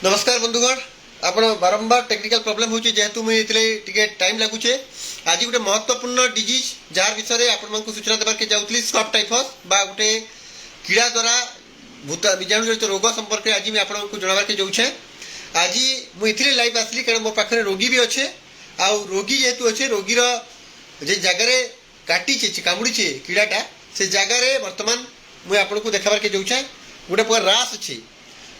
नमस्कार बंधुगण आपण बारंबार टेक्निकल प्रॉब्लम होची जेहेतु मुझे टिके टाइम लागुचे आज गोटे महत्वपूर्ण डिजीज जार विषय आपण सूचना देवार के जाऊली स्कॉप टाइफस बा गोटे कीड़ा द्वारा भूत बीजाणु जनित रोग संपर्क आज मैं आपको जनावर के जाऊे आज मुझे लाइव आसली कारण मो पाखे रोगी भी अच्छे आउ रोगी जेहेतु अच्छे रोगीर जे जगार काटी कामुड़ी कीड़ाटा से जगार बर्तमान मुझे आपको देखार के जाऊे गोटे प्रकार रास अच्छे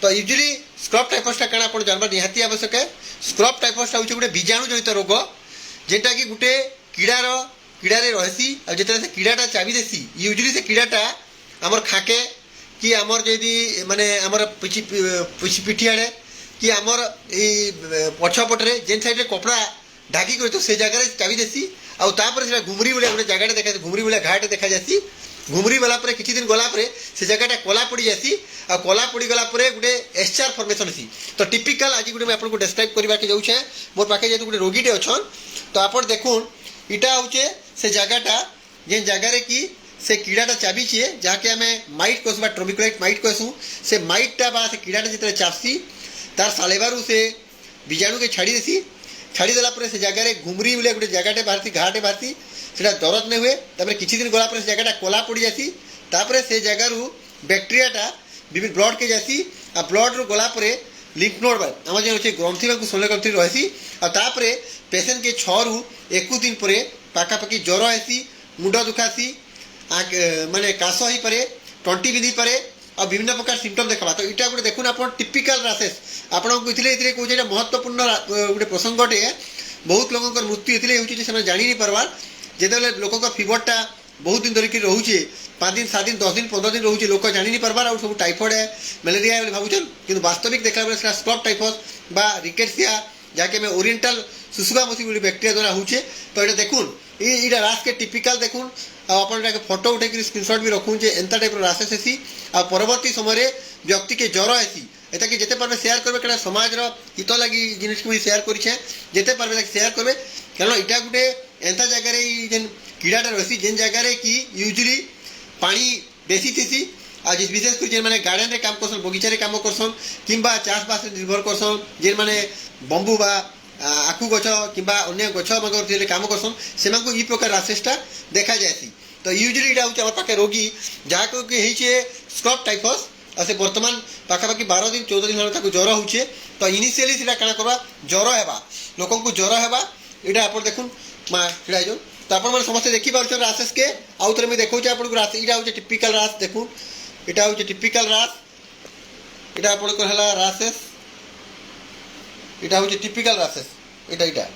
तो यूजुअली स्क्रब टाइफसटा क्या आप जानवर निहाती आवश्यक है। स्क्रब टाइफसटा हूँ गोटे बीजाणु जनित रोग जेटा कि गोटे कीड़ार कीड़ारे रही जिते से कीड़ाटा चाबी देसी यूजुअली से कीड़ाटा आमर खाके कि आमर जदि माने आमर पिठी आड़े कि आमर पछपटे जेन साइड कपड़ा ढाकी कर तो से जगह चाबी देसी आउे घुमरी भाया गोटे जगह देखा घुमरी भाया घाटे देखा जासी घुमरी वाला किसी दिन गलापर से जगह कला पड़ जासी आ कला पड़ गला गोटे एस्चार फर्मेसन सी तो टिपिकल आज गोटे आपको डिस्क्राइब करवा के जाऊे मोर पाखे जेहतु गोटे रोगीटे अच्छन तो आप देखुन इटा हूँ से जगहटा जेन जगार कि से कीड़ाटा चाबीचे जहाँकि आम माइट कहूँ ट्रोमिकोलाइट माइट कहूँ से माइटा बा से कीड़ाटा जिते चापसी तार सालेबारू से बीजाणु के छाड़ी देसी छाड़ीदेला से जगार घुमरी बोले गोटे जगहटे बाहरी घाटे बाहरी से दरद नहीं हुए तापर किसी दिन गला से जगहटा कला पड़ जासी तापर से जगार बैक्टेरियाटा विभिन्न ब्लड के जासी आ ब्लड रू गला लिम्फ नोड आम जो अच्छे ग्रंथि सोल ग्रंथि रही आपर पेसेंट के 6 रू 21 दिन पर पाखापाखि ज्वर आसी मुंड दुखासी माने काश हो पारे टंटी बिंधी पारे और विभिन्न प्रकार सिम्पटम देखा तो यहाँ गोटे देखुन आप टिपिकल रासेस आपको कहते महत्वपूर्ण गोटे प्रसंगटे बहुत लोगों मृत्यु ये जानी नहीं पार्बार जिते लोक फीवरटा बहुत दिन धरिकी रोचे 5 दिन 7 दिन 10 दिन 15 दिन रोचे लोक जानी नहीं पार्बार सब टाइफॉइड है मलेरिया है भावुन कि वास्तविक देखा बेले स्क्रब टाइफस बा रिकेट्सिया जहाँकि आम ओरिएंटल सुसुगा मसी बैक्टेरिया द्वारा होचे तो ये देखुन ये रास के टिपिकल देखुन आप फोटो उठे स्क्रीनशॉट भी रखूँ एंता टाइप रासेस हेसी आ परवर्ती समय व्यक्ति के ज्वर हेसी एटा कि जिते पारे शेयर करेंगे क्या समाज हित लगी जिनिस मुझे शेयर करें जिते पारे शेयर करेंगे कारण यहाँ गोटे एंता जगार जेन कीड़ाटा रही जेन जगार कि यूजुअली पानी बेसी थी आ विशेषकर जेन मैंने गार्डन काम करसन बगीचारे काम करसन किंबा चाष बास निर्भर करसन जेन मैंने बंबू बा आखु गछ कि अन्य गछ काम करसन से ई प्रकार रासेसटा देखा जाए तो यूजुअली यहाँ हूँ पाखे रोगी जहाँ कि स्क्रब टाइफस और से बर्तमान पाखापाखि 12 दिन 14 दिन ज्वर होचे तो इनिशियली से क्या करवा ज्वर है लोक ज्वर है यहाँ आप देखुन छड़ा जो तो आप समस्त देखिए रासेस के आउ थे मुझे देखा आपको रास यहाँ हूँ टिपिकल रास देखुन यहाँ हूँ टिपिकल रास यहाँ आपंकर रासेस यहाँ हूँ टिपिकल रासेस यहाँ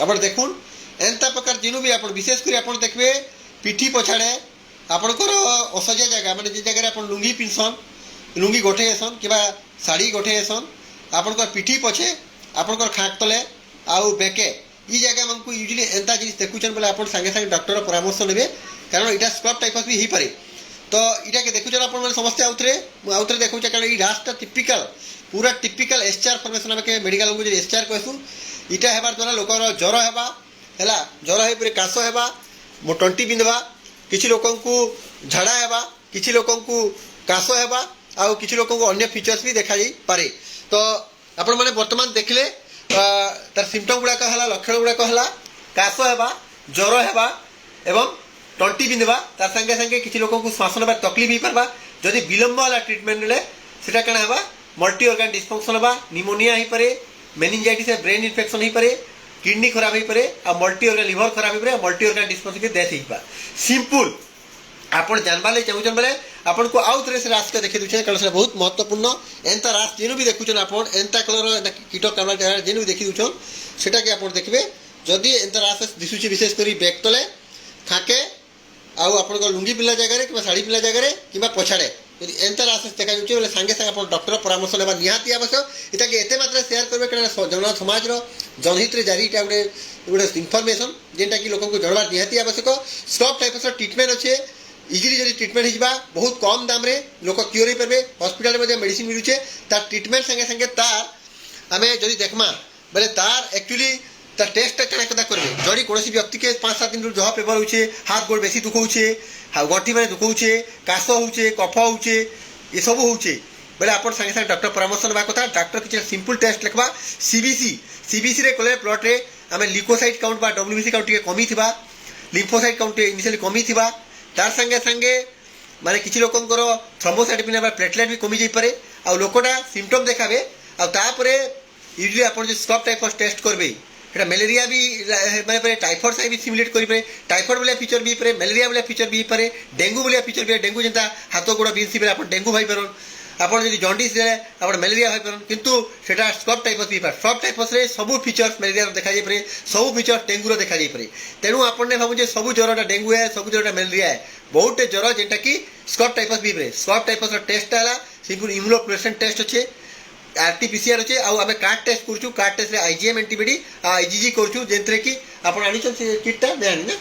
आप देखुन एंता प्रकार जिन भी आप विशेषकर आप देखिए पिठी पछाड़े आपणकर असजिया जगह मैंने जगह आप लुंगी पिंधसन लुंगी गोठेसन कि शाढ़ी गोठेसन आपणकर पिठी पछे आपणकर खाक तले आउ बेके ई जगह मैं यूजुअली एंता जिन देखुन बोले आप सागे सागे डॉक्टर परामर्श ने कारण यहाँ स्क्रब टाइफस भी हो पारे तो यहाँ के देखुन आप समस्ते आउ थे देखा कारण ये रासटा टिपिकल पूरा टिपिकल एस्चार फर्मेसन आम मेडिकल को एस्चार कहूँ इटा हेबार द्वारा लोकर ज्वर है ज्वर हो काश है टंटी बिंधवा किसी लोक झाड़ा है किसी लोक काश है आउ किसी लोक अन्य फीचर्स भी देखा पारे तो आपण मैंने बर्तमान देखले तार सिम्पटम गुड़ाक है लक्षण गुड़ाक है काश है ज्वर है एवं टंटी बिंधवा तार संगे संगे किसी लोक श्वास ना तकलीफ हो पार्बा जदि विलंब वाला ट्रिटमेंट ने सीटा क्या है मल्टी ऑर्गन डिस्फंक्शन है निमोनिया हो पारे मेनिंजाइटिस ब्रेन इन्फेक्शन हो पारे किडनी खराब हो पारे आ मल्टी ऑर्गन लिवर खराब हो पारे मल्टी ऑर्गन डिस्फंक्शन के डेथ हो सिंपल आप जानवा चाहून बेले आपको आउ थे रास के देखी दूसरे कारण से बहुत महत्वपूर्ण एंता रास जेन भी देखुन आप एंता कलर कीट कामड़ा जेन भी देखी दून सेटा कि आप देखिए जदि एंता रास दिशुचे विशेषकर बैक तले खाके आउ आप लुंगी पिला जगह कि शाढ़ी पिला जगह कि पछाड़े यदि एंता रासेस देखा बोले सांगे सांगे आप डॉक्टर परामर्श लेवा निहाती आवश्यक इटा कि एते मात्रा शेयर करेंगे कारण जन समाज जनहित जारी गोटे गोटे इनफर्मेसन जेनटा कि लोक जानवा निहाती आवश्यक स्क्रब टाइफस ट्रिटमेंट अच्छे इजिली जब ट्रिटमेंट हो बहुत कम दाम रे लोक क्योर हो पारे हस्पिटाल में मेडिसिन मिलूचे तार ट्रिटमेंट संगे संगे तार आम जब देखमा बोले तार एक्चुअली तार टेस्ट क्या करेंगे जड़ी कौन व्यक्ति के 5-7 दिन जह पेपर होचे हाथ गोड़ बेसी दुखोचे गंठी मैंने दुखोचे काश होचे कफ होचे ये सब होचे बोले आप सागे सागे डॉक्टर परामर्श ना कथा डॉक्टर किसी सिंपल टेस्ट लिखवा सीबीसी रे कले ब्लड रे आम लिकोसाइट काउंट बा डब्ल्यूबीसी काउंट कमी थी लिम्फोसाइट काउंट इनिशियली कमी थी तार संगे संगे माने किसी लोकंकर थ्रोम्बोसाइटोपेनिया बा प्लेटलेट भी कमी जाई पारे आ लोकटा सिम्पटम देखाबे आ तापरे यूजुअली आपण जे स्कॉप टाइप ऑफ टेस्ट करबे एटा मलेरिया भी माने टाइफॉइड से भी सिमुलेट करि पारे टाइफॉइड वाला फीचर भी पारे मलेरिया वाला फीचर भी पारे डेंगू वाला फीचर भी डेंगू जेंता हाथ गोड़ बिंसी बेले आपण डेंगू भाई पारन आपण जदि जॉन्डिस देले आपण मलेरिया भाई पारन किंतु सेटा स्कॉप टाइपस भी पार स्कॉप टाइपस रे सब फीचर्स मलेरिया देखा जाई पारे सब फीचर डेंगू रो देखा जाई पारे तेनु आपण ने भाबु जे सब ज्वरटा डेंगू है सब ज्वरटा मलेरिया है बहुत ज्वर जेंटा कि स्कॉप टाइपस भी पारे स्कॉप टाइपस रो टेस्ट आला सिंपल इम्यूनोफ्लोरेसेंस टेस्ट अच्छे आरटीपीसीआर अच्छे आम कार्ड टेस्ट करूँ card test IgM antibody IgG करूँ जेनते कि आप किटा जानी ना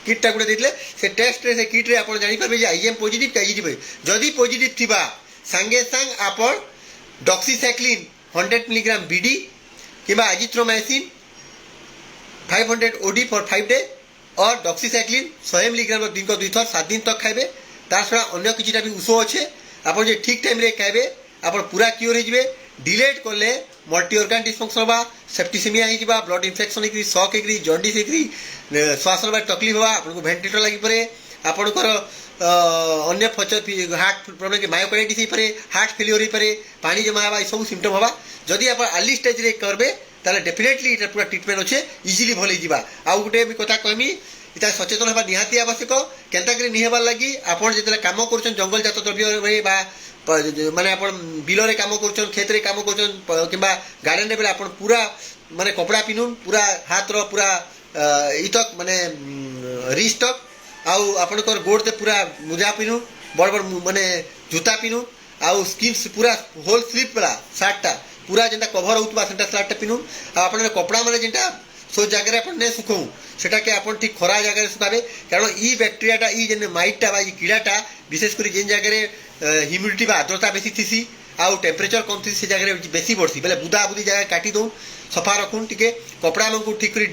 किटा गोटे देते से टेस्ट रे से किट रे आप जापर जे आईजीएम पॉजिटिव आईजीजी जदि पॉजिटिव थी सांगे सांग आप डॉक्सीसाइक्लिन 100 मिलीग्राम बीडी कि एजिथ्रोमाइसिन 500 ओडी फॉर 5 डे और डॉक्सीसाइक्लिन 100 मिलीग्राम दिन को 2 थर 7 दिन तक खाइबे तार छड़ा अन्य किछिटा भी ऊषो अच्छे आप ठीक टाइम रे खाइबे आप पूरा क्योर हो डिलेट कले मल्टी ऑर्गन डिस्फंक्शन होगा सेप्टिसेमिया हो ब्लड इन्फेक्शन होगी शॉक होगी जॉन्डिस होगी श्वास नबार तकलीफ होगा आपको वेंटिलेटर लगी पारे आपणकर अन्य फचर हार्ट प्रोब्लेम के मायोकार्डाइटिस हो पारे हार्ट फेलियर हो पारे पानी जमा हवा सब सिम्पटम हवा जदि आप अर्ली स्टेज रे करबे ताले डेफिनेटली इटा पूरा ट्रीटमेंट अच्छे इजिली भल हो आउ गोटे भी कथा कहमी इतना सचेतन होगा निहाती आवश्यक केनता करी निहेबार लगी आपन जेतेले काम करूछन जंगल जात द्रव्य रे बा माने आपण बिल रे काम करूछन खेत रे काम करूछन किंबा गार्डन रे बेले आपण पूरा माने कपड़ा पिनुन पूरा हाथ रो पूरा इतक माने रिस्टक आउ आपणकर गोड़ ते पूरा मुजा पिनु बड़ बड़ माने जूता पिनु आउ स्किन पूरा होल स्लीप वाला शर्टटा पूरा जेंटा कवर होतबा सेंटा शर्टटा पिनु आपण कपड़ा माने जेंटा सो जगह अपन नहीं सुखाऊ सेटा के अपन ठीक खरा जगह सुखाबे कारण ई बैक्टेरियाटा ई जेने माइटटा बा ई कीड़ाटा विशेषकर जेन जगह ह्यूमिडिटी बा आर्द्रता बेसी थीसी आउ टेम्परेचर कम थी से जगह बेसी बढ़सी बेले बुदा बुदी जगह काटी दऊँ सफा रखुन टिके कपड़ा मन ठीक कर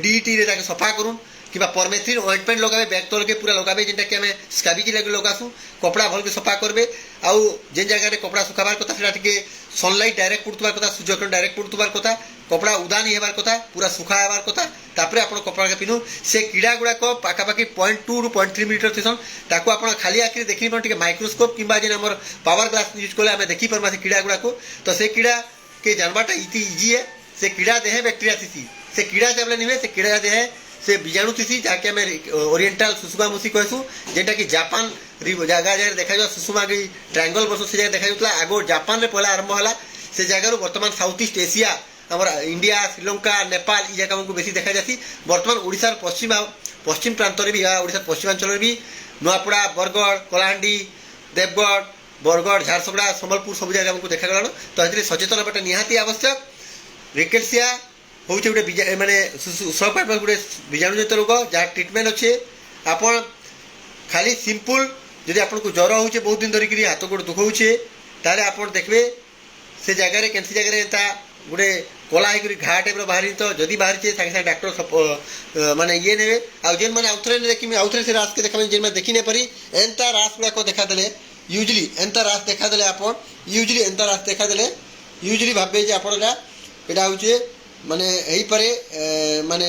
डी रे ताके सफा करूँ कि परमेथ्रिन ऑइंटमेंट लगाबे बैक तल के पूरा लगाबे जेनटा कि आमे स्काबिजी लगे लगासु कपड़ा भल के सफा करबे आउ जेन जगह कपड़ा सुखाबार कथा सेटा टिके सनलाइट डायरेक्ट पड़ुतबार कथा सूर्यकिरण डायरेक्ट पड़ुतबार कथा कपड़ा उदा नहीं हेबार कथा पूरा सुखा हेबार कथा तापरे आपण कपड़ा के पिनु से कीड़ा गुड़ाक पाखापाखि 0.2 रू 0.3 मीटर थीसन ताको आपण खाली आखिर देखि टिके माइक्रोस्कोप किंबा जेन हमर पावर ग्लास यूज कले आमे देखि परमा से कीड़ा गुड़ाक तो से कीड़ा के जानबाटा इति इजी है से कीड़ा देहे बैक्टीरिया थीसी से कीड़ा जबले निवे से कीड़ा देहे से बीजाणु थीसी जाके आमे ओरिएंटल सुसुमा मुसी कहसु जेंटा कि जापान जगह जगह देखा जा सुसुमा की ट्रायंगल बस से जगह देखा जाउतला आगो जापान रे पहला आरंभ होला से जगह वर्तमान साउथ ईस्ट एशिया आमर इंडिया श्रीलंका नेपाल ई जगह को बेसी देखा जाती बर्तमान ओडिशार पश्चिम प्रांत भी ओडिशार पश्चिमांचल भी नुआपड़ा बरगढ़ कलाहांडी देवगढ़ बरगढ़ झारसुगुड़ा संबलपुर सब जगह को देखा गलान तो ये सचेतन हवाटा निहाती आवश्यक रिकेलसिया हूँ गोटे माने गोटे बीजाणुजनित रोग जहाँ ट्रिटमेंट अच्छे आपन खाली सिंपल जदि आपको ज्वर हो बहुत दिन धरिकी हाथ गोड़ दुखौछे ताले आपन देखबे से जगह कैंसी जगह गोटे कला होकर घा टाइप बाहरी तो जदि बाहरी सागे सागे डाक्टर माने ये ने आउ जेन माने आउथरे देखी आउथरे से रास के देखा जेन मैं देखी नहीं पारी एंता रास गुड़ाक देखा देले यूजली एंता रास देखा देले आपन यूजली एंता रास देखा देले यूजली भाबे जे आपन एटा होचे माने एही परे माने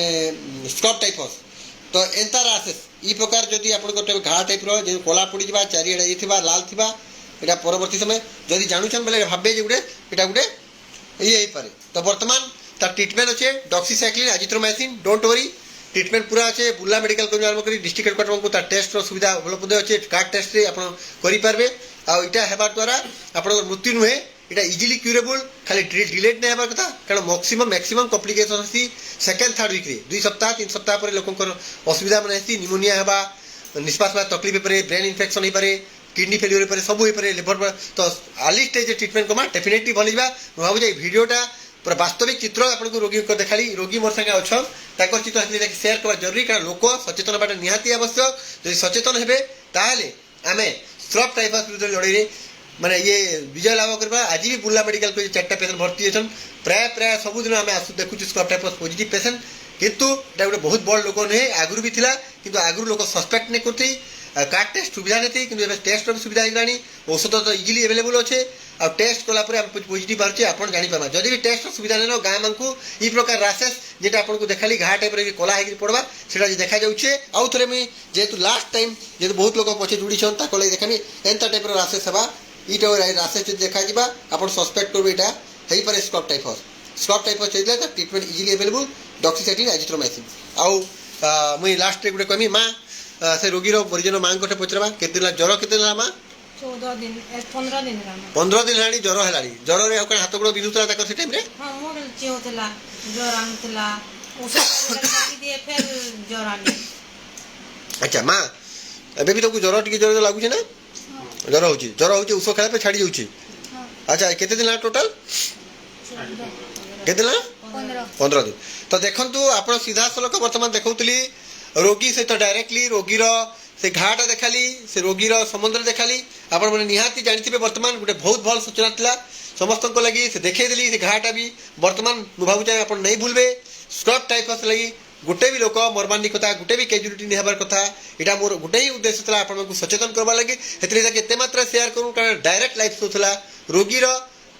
स्कॉप टाइफस तो एंता रास ई प्रकार जदि आपन गोटे घा टाइप रो जे कला पड़ी जिबा चारि एडा थिबा लाल थिबा एटा परवर्ती समय जदि जानुछन बेले भाबे जे गुडे एटा गुडे ये पारे तो वर्तमान तार ट्रिटमेंट अच्छे doxycycline azithromycin don't worry treatment पूरा अच्छे बुर्ला मेडिकल को आरंभ कर डिस्ट्रिक्ट हेडक्वार्टर को तार टेस्ट सुविधा उपलब्ध अच्छे कार्ड टेस्ट रे आपण करि पारबे आ इटा हेबार द्वारा आपण मृत्यु नुहे इटा इजिली क्यूरेबल खाली डिलेट नहीं हेबार कथा कारण मैक्सिमम कॉम्प्लिकेशन होसी सेकंड थर्ड वीक रे 2 सप्ताह 3 सप्ताह पर लोकंकर असुविधा माने होसी निमोनिया हेबा निश्वास में तकलीफ पारे ब्रेन इन्फेक्शन हो पारे किडनी फेलियर पारे सब हो पारे लिवर तो अर्ली स्टेज ट्रिटमेंट कमा डेफिनेटली भल जा भाव भिडियोटा पूरा वास्तविक चित्र आपको रोगी को देखाली रोगी मोर संगे अच्छन ताकर चित्र सेयार करवा जरूरी कारण लोक सचेतन हवाटा निहाती आवश्यक जब सचेतन हेबे ताहले आमे स्कॉप टाइफस विरुद्ध लड़ाई माने ये विजय लाभ करबा आज भी बुर्ला मेडिकल को 4टा पेशेंट भर्ती अछन प्राय सबुदिन आमे आसु देखुछु स्कॉप टाइफस पॉजिटिव पेशेंट किंतु एटा गोटे बहुत बड़ लोक नुहे आगुरी भी थिला किंतु आगुरी लोक सस्पेक्ट नहीं करथि कार्ड टेस्ट सुविधा नहीं कि टेस्ट सुविधा होगी औषध तो इजिली एवेलेबल अच्छे आ टेस्ट कलापर पॉजिटिव बाहर आप जापर जदि भी टेस्ट सुविधा नहीं गाँ मानक ये प्रकार रासेस जेटा आपको देखा घा टाइप कला हो पड़वा से देखा जाऊे आउ थे मुझे जेहतु लास्ट टाइम जेहतु बहुत लोग पचे जुड़ीछन लगे देखामी एंता टाइप रासेस हवा ये रासेस जो देखा आप सस्पेक्ट करेंगे यहाँ हो पारे स्क्रब टाइफस स्क्रब टाइफस होता है treatment easily available doxycycline azithromycin आउ मुई लास्ट गोटे कहमी माँ से रोगी परिजन माँ को पचरवा के ज्वर के माँ 14 दिन 15 दिन 15 दिन है ज्वर है ज्वर में हाथ गोड़ बिंधुला से टाइम हाँ मोर होतला ज्वर आनुतला औषध दिए फिर ज्वर आनी अच्छा माँ एबे भी तुमको ज्वर टी ज्वर लगुच ना ज्वर हो ଔଷଧ खाया पे छाड़ी जाऊँ अच्छा केते दिन टोटाल केते दिन 15 दिन तो देखंतु आपण सीधा सलक वर्तमान देखौतली रोगी सहित डायरेक्टली रोगीर से घाटा देखाली से रोगीर संबंध देखाली आपण मैंने निहाती जानी वर्तमान गोटे बहुत भल सूचना था समस्त लगी से देखदेली से घाटा भी वर्तमान मु भावुँ आप नहीं भूलबे स्क्रब टाइफस लगी गोटे भी लोक मर्मान्तिकता गोटे भी कैजुअलिटी नहीं हबार कथा यहाँ मोर गोटे ही उद्देश्य था आपको सचेतन करवा लगे एत मात्रा शेयर करूँ कारण डायरेक्ट लाइफ शो था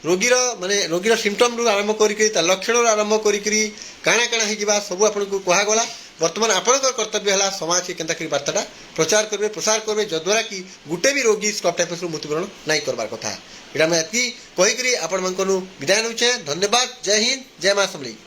रोगीर माने रोगीर सिम्पटम रू आरंभ कर लक्षण आरंभ करी काଣା काଣା हो सब आपको कहगला वर्तमान आपंकर कर्तव्य है समाज के केन्ता वार्ताटा प्रचार करेंगे प्रसार करेंगे जद्वारा कि गोटे भी रोगी स्क्रब टाइफस मृत्युवरण नहीं करवार कथा यहाँ मैं कहीकि आपण विदाय नौचे धन्यवाद जय हिंद जय माँ समलेई।